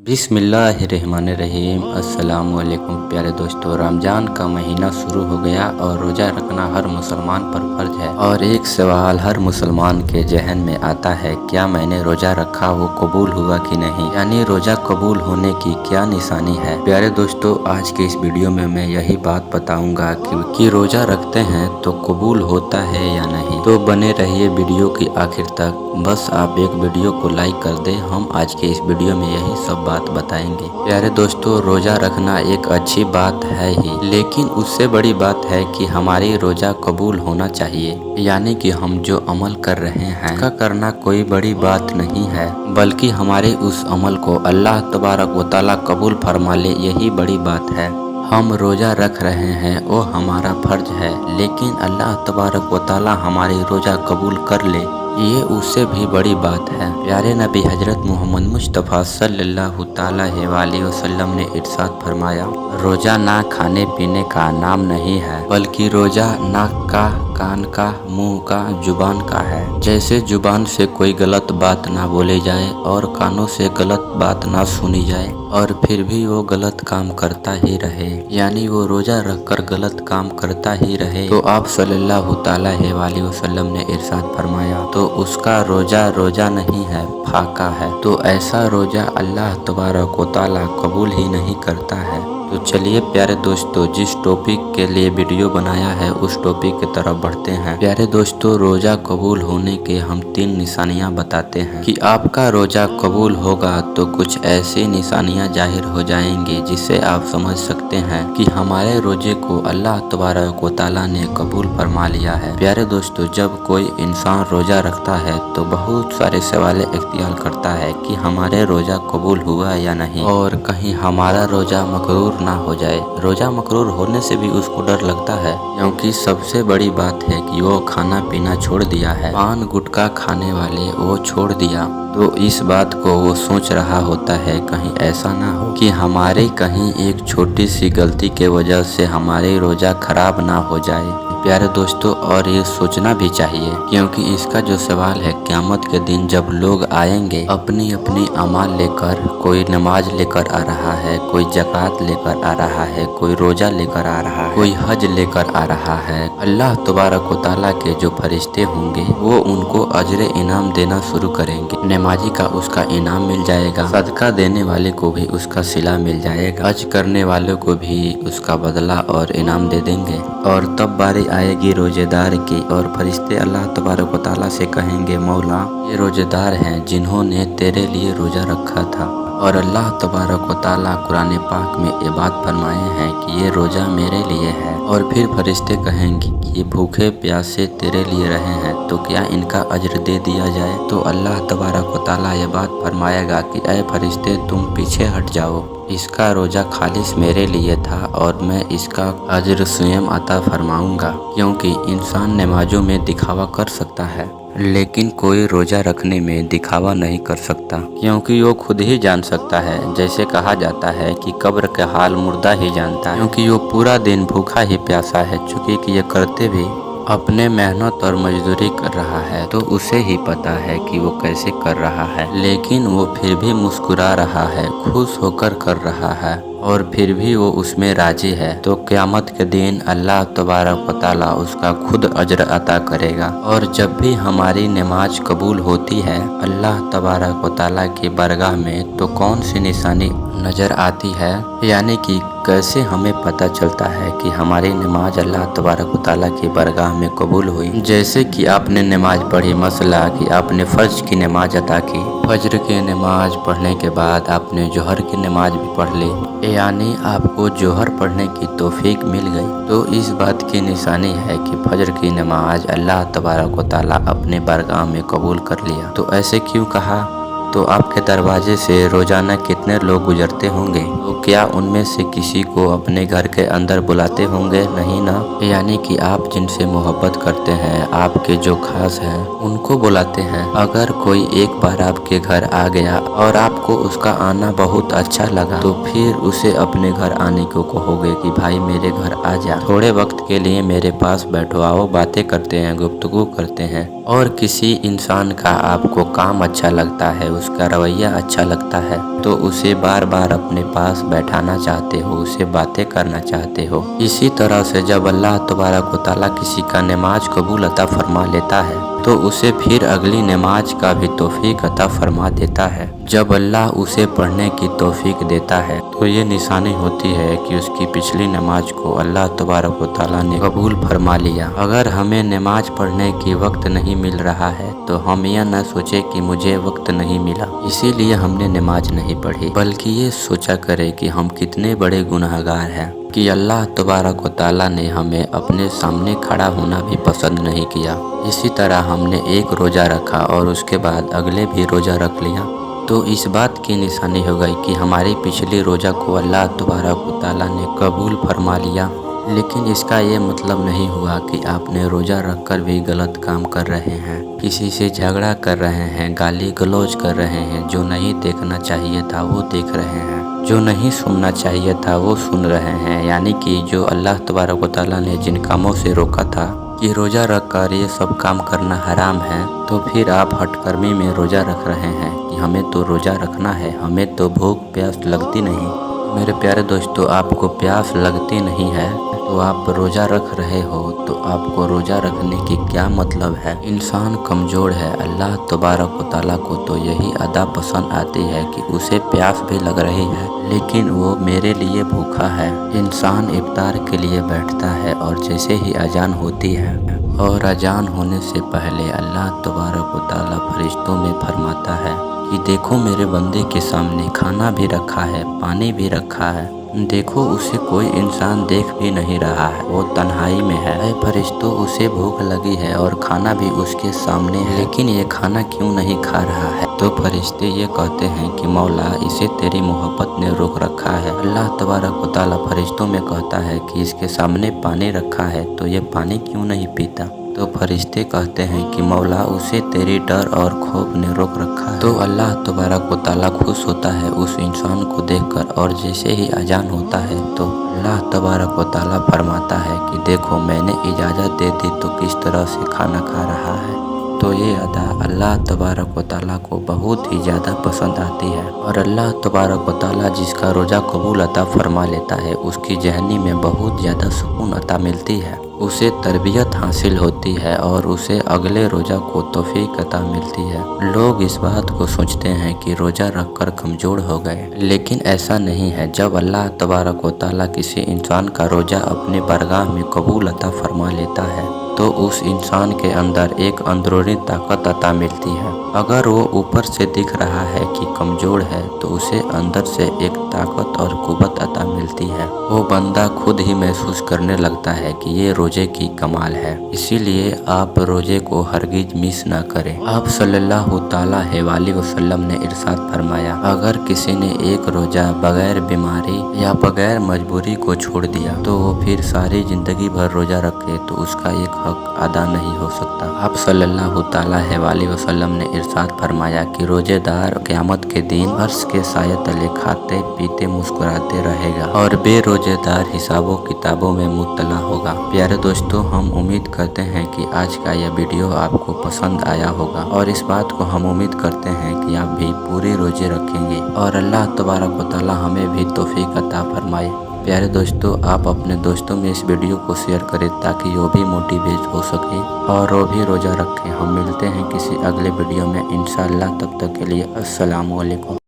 बिस्मिल्लाहिर्रहमानिर्रहीम। अस्सलामुअलैकुम प्यारे दोस्तों, रमज़ान का महीना शुरू हो गया और रोज़ा रखना हर मुसलमान पर फ़र्ज है। और एक सवाल हर मुसलमान के जहन में आता है, क्या मैंने रोज़ा रखा वो कबूल हुआ कि नहीं, यानी रोज़ा कबूल होने की क्या निशानी है। प्यारे दोस्तों, आज के इस वीडियो में मैं यही बात बताऊंगा कि रोज़ा रखते हैं तो कबूल होता है या नहीं। तो बने रहिए वीडियो की आखिर तक। बस आप एक वीडियो को लाइक कर दें, हम आज के इस वीडियो में यही सब बात बताएंगे। प्यारे दोस्तों, रोज़ा रखना एक अच्छी बात है ही, लेकिन उससे बड़ी बात है कि हमारी रोज़ा कबूल होना चाहिए। यानी कि हम जो अमल कर रहे हैं उसका करना कोई बड़ी बात नहीं है, बल्कि हमारे उस अमल को अल्लाह तबारक व तआला कबूल फरमा ले, यही बड़ी बात है। हम रोज़ा रख रहे हैं वो हमारा फ़र्ज है, लेकिन अल्लाह तबारक व तआला हमारी रोज़ा कबूल कर ले, ये उससे भी बड़ी बात है। प्यारे नबी हजरत मोहम्मद मुस्तफ़ा सल्लल्लाहु अलैहि वसल्लम ने इरशाद फरमाया, रोज़ा ना खाने पीने का नाम नहीं है, बल्कि रोज़ा नाक का, कान का, मुंह का, जुबान का है। जैसे जुबान से कोई गलत बात ना बोली जाए और कानों से गलत बात ना सुनी जाए और फिर भी वो गलत काम करता ही रहे, यानी वो रोज़ा रखकर गलत काम करता ही रहे, तो आप सल्लल्लाहु अलैहि वसल्लम ने इरशाद फरमाया, तो उसका रोज़ा नहीं है, फाका है। तो ऐसा रोज़ा अल्लाह तबारक व तआला कबूल ही नहीं करता है। तो चलिए प्यारे दोस्तों, जिस टॉपिक के लिए वीडियो बनाया है उस टॉपिक की तरफ बढ़ते हैं। प्यारे दोस्तों, रोज़ा कबूल होने के हम 3 निशानियां बताते हैं कि आपका रोज़ा कबूल होगा। तो कुछ ऐसी निशानियां जाहिर हो जाएंगी जिससे आप समझ सकते हैं कि हमारे रोज़े को अल्लाह तबारक व तआला ने कबूल फरमा लिया है। प्यारे दोस्तों, जब कोई इंसान रोज़ा रखता है तो बहुत सारे सवाल इख्तियार करता है कि हमारे रोज़ा कबूल हुआ या नहीं, और कहीं हमारा रोज़ा मकरूर ना हो जाए। रोज़ा मकरूर होने से भी उसको डर लगता है, क्योंकि सबसे बड़ी बात है कि वो खाना पीना छोड़ दिया है, पान गुटखा खाने वाले वो छोड़ दिया। तो इस बात को वो सोच रहा होता है, कहीं ऐसा ना हो कि हमारी कहीं एक छोटी सी गलती के वजह से हमारी रोज़ा खराब ना हो जाए। प्यारे दोस्तों, और ये सोचना भी चाहिए, क्योंकि इसका जो सवाल है, क़यामत के दिन जब लोग आएंगे अपनी अपनी अमाल लेकर, कोई नमाज लेकर आ रहा है, कोई ज़कात लेकर आ रहा है, कोई रोज़ा लेकर आ रहा है, कोई हज लेकर आ रहा है, अल्लाह तबारक व तआला के जो फरिश्ते होंगे वो उनको अजर इनाम देना शुरू करेंगे। नमाजी का उसका इनाम मिल जाएगा, सदका देने वाले को भी उसका सिला मिल जाएगा, हज करने वालों को भी उसका बदला और इनाम दे देंगे। और तब बारी आएगी रोजेदार की, और फरिश्ते अल्लाह तबारक व तआला से कहेंगे, मौला ये रोजेदार हैं जिन्होंने तेरे लिए रोज़ा रखा था। और अल्लाह तबारक व तआला कुरान पाक में ये बात फरमाए हैं कि ये रोज़ा मेरे लिए है। और फिर फरिश्ते कहेंगे कि ये भूखे प्यासे तेरे लिए रहे हैं, तो क्या इनका अज्र दे दिया जाए। तो अल्लाह तबारक व तआला ये बात फरमाएगा कि ऐ फरिश्ते, तुम पीछे हट जाओ, इसका रोज़ा खालिस मेरे लिए था और मैं इसका अज्र स्वयं अता फरमाऊंगा। क्योंकि इंसान नमाजों में दिखावा कर सकता है, लेकिन कोई रोज़ा रखने में दिखावा नहीं कर सकता, क्योंकि वो खुद ही जान सकता है। जैसे कहा जाता है कि कब्र का हाल मुर्दा ही जानता है, क्योंकि वो पूरा दिन भूखा ही प्यासा है। चूँकि कि ये करते भी अपने मेहनत और मजदूरी कर रहा है, तो उसे ही पता है कि वो कैसे कर रहा है, लेकिन वो फिर भी मुस्कुरा रहा है, खुश होकर कर रहा है, और फिर भी वो उसमें राजी है। तो क़यामत के दिन अल्लाह तबारक व तआला उसका खुद अज्र अता करेगा। और जब भी हमारी नमाज कबूल होती है अल्लाह तबारक व तआला की बारगाह में, तो कौन सी निशानी नज़र आती है, यानी कि कैसे हमें पता चलता है कि हमारी नमाज अल्लाह तबारक व तआला की बारगाह में कबूल हुई। जैसे कि आपने नमाज पढ़ी, मसला कि आपने फ़र्ज की नमाज अदा की, फजर की नमाज पढ़ने के बाद आपने जोहर की नमाज भी पढ़ ली, यानी आपको जोहर पढ़ने की तौफीक मिल गई। तो इस बात की निशानी है कि फजर की नमाज अल्लाह तबारक व तआला अपने बारगाह में कबूल कर लिया। तो ऐसे क्यों कहा? तो आपके दरवाजे से रोज़ाना कितने लोग गुजरते होंगे, तो क्या उनमें से किसी को अपने घर के अंदर बुलाते होंगे? नहीं ना। यानी कि आप जिनसे मोहब्बत करते हैं, आपके जो खास हैं, उनको बुलाते हैं। अगर कोई एक बार आपके घर आ गया और आपको उसका आना बहुत अच्छा लगा, तो फिर उसे अपने घर आने को कहोगे कि भाई मेरे घर आ जा, थोड़े वक्त के लिए मेरे पास बैठो, आओ बातें करते हैं, गुफ्तगू करते हैं। और किसी इंसान का आपको काम अच्छा लगता है, उसका रवैया अच्छा लगता है तो उसे बार बार अपने पास बैठाना चाहते हो, उसे बातें करना चाहते हो। इसी तरह से जब अल्लाह तबारक व तआला किसी का नमाज कबूल अता फरमा लेता है तो उसे फिर अगली नमाज का भी तौफीक अता फरमा देता है। जब अल्लाह उसे पढ़ने की तौफीक देता है तो ये निशानी होती है कि उसकी पिछली नमाज को अल्लाह तबारक व तआला ने कबूल फरमा लिया। अगर हमें नमाज पढ़ने की वक्त नहीं मिल रहा है तो हम यह न सोचे कि मुझे वक्त नहीं मिला इसीलिए हमने नमाज नहीं पढ़ी, बल्कि ये सोचा करे कि हम कितने बड़े गुनहगार हैं कि अल्लाह तबारक व तआला ने हमें अपने सामने खड़ा होना भी पसंद नहीं किया। इसी तरह हमने एक रोज़ा रखा और उसके बाद अगले भी रोज़ा रख लिया तो इस बात की निशानी हो गई कि हमारी पिछली रोज़ा को अल्लाह तबारक व तआला ने कबूल फरमा लिया। लेकिन इसका ये मतलब नहीं हुआ कि आपने रोज़ा रखकर भी गलत काम कर रहे हैं, किसी से झगड़ा कर रहे हैं, गाली गलौज कर रहे हैं, जो नहीं देखना चाहिए था वो देख रहे हैं, जो नहीं सुनना चाहिए था वो सुन रहे हैं। यानी कि जो अल्लाह तबारक व तआला ने जिन कामों से रोका था कि रोज़ा रख कर ये सब काम करना हराम है, तो फिर आप हटकर्मी में रोज़ा रख रहे हैं कि हमें तो रोज़ा रखना है, हमें तो भूख प्यास लगती नहीं। मेरे प्यारे दोस्तों, आपको प्यास लगती नहीं है तो आप रोज़ा रख रहे हो तो आपको रोज़ा रखने की क्या मतलब है। इंसान कमज़ोर है, अल्लाह तबारक व तआला को तो यही अदा पसंद आती है कि उसे प्यास भी लग रही है लेकिन वो मेरे लिए भूखा है। इंसान इफ्तार के लिए बैठता है और जैसे ही अजान होती है और अजान होने से पहले अल्लाह तबारक व तआला फरिश्तों में फरमाता है कि देखो मेरे बंदे के सामने खाना भी रखा है, पानी भी रखा है, देखो उसे कोई इंसान देख भी नहीं रहा है, वो तन्हाई में है। ऐ फरिश्तों, उसे भूख लगी है और खाना भी उसके सामने है, लेकिन ये खाना क्यों नहीं खा रहा है। तो फरिश्ते ये कहते हैं कि मौला, इसे तेरी मोहब्बत ने रोक रखा है। अल्लाह तबारक व तआला फरिश्तों में कहता है कि इसके सामने पानी रखा है तो ये पानी क्यों नहीं पीता। तो फरिश्ते कहते हैं कि मौला, उसे तेरी डर और खौफ ने रोक रखा है। तो अल्लाह तबारक व तआला खुश होता है उस इंसान को देखकर और जैसे ही अजान होता है तो अल्लाह तबारक व तआला फरमाता है कि देखो मैंने इजाज़त दे दी तो किस तरह से खाना खा रहा है। तो ये अदा अल्लाह तबारक व तआला को बहुत ही ज़्यादा पसंद आती है और अल्लाह तबारक व तआला जिसका रोज़ा कबूल अता फरमा लेता है उसकी जहनी में बहुत ज़्यादा सुकून अता मिलती है, उसे तरबियत हासिल होती है और उसे अगले रोज़ा को तौफीक अता मिलती है। लोग इस बात को सोचते हैं कि रोज़ा रखकर कमज़ोर हो गए, लेकिन ऐसा नहीं है। जब अल्लाह तबारक व तआला किसी इंसान का रोज़ा अपने बारगाह में कबूल अता फरमा लेता है तो उस इंसान के अंदर एक अंदरूनी ताकत अता मिलती है। अगर वो ऊपर से दिख रहा है कि कमज़ोर है तो उसे अंदर से एक ताकत और कुव्वत अता मिलती है। वो बंदा खुद ही महसूस करने लगता है कि ये रोज़े की कमाल है। इसीलिए आप रोज़े को हरगिज मिस ना करें। आप सल्लल्लाहु ताला अलैहि वसल्लम ने इरशाद फरमाया, अगर किसी ने एक रोज़ा बगैर बीमारी या बगैर मजबूरी को छोड़ दिया तो वो फिर सारी ज़िंदगी भर रोज़ा रखे तो उसका एक हक अदा नहीं हो सकता। आप सल्लल्लाहु ताला अलैहि वसल्लम ने इरशाद फरमाया कि रोजेदार क़यामत के दिन अर्श के साये तले खाते पीते मुस्कुराते रहेगा और बेरोजेदार हिसाबों किताबों में मुब्तला होगा। प्यारे दोस्तों, हम उम्मीद करते हैं कि आज का यह वीडियो आपको पसंद आया होगा और इस बात को हम उम्मीद करते हैं कि आप भी पूरे रोजे रखेंगे और अल्लाह तबारक व तआला हमें भी तौफीक अता फरमाए। प्यारे दोस्तों, आप अपने दोस्तों में इस वीडियो को शेयर करें ताकि वो भी मोटिवेट हो सके और वो भी रोज़ा रखें। हम मिलते हैं किसी अगले वीडियो में इंशाअल्लाह। तब तक के लिए अस्सलामु अलैकुम।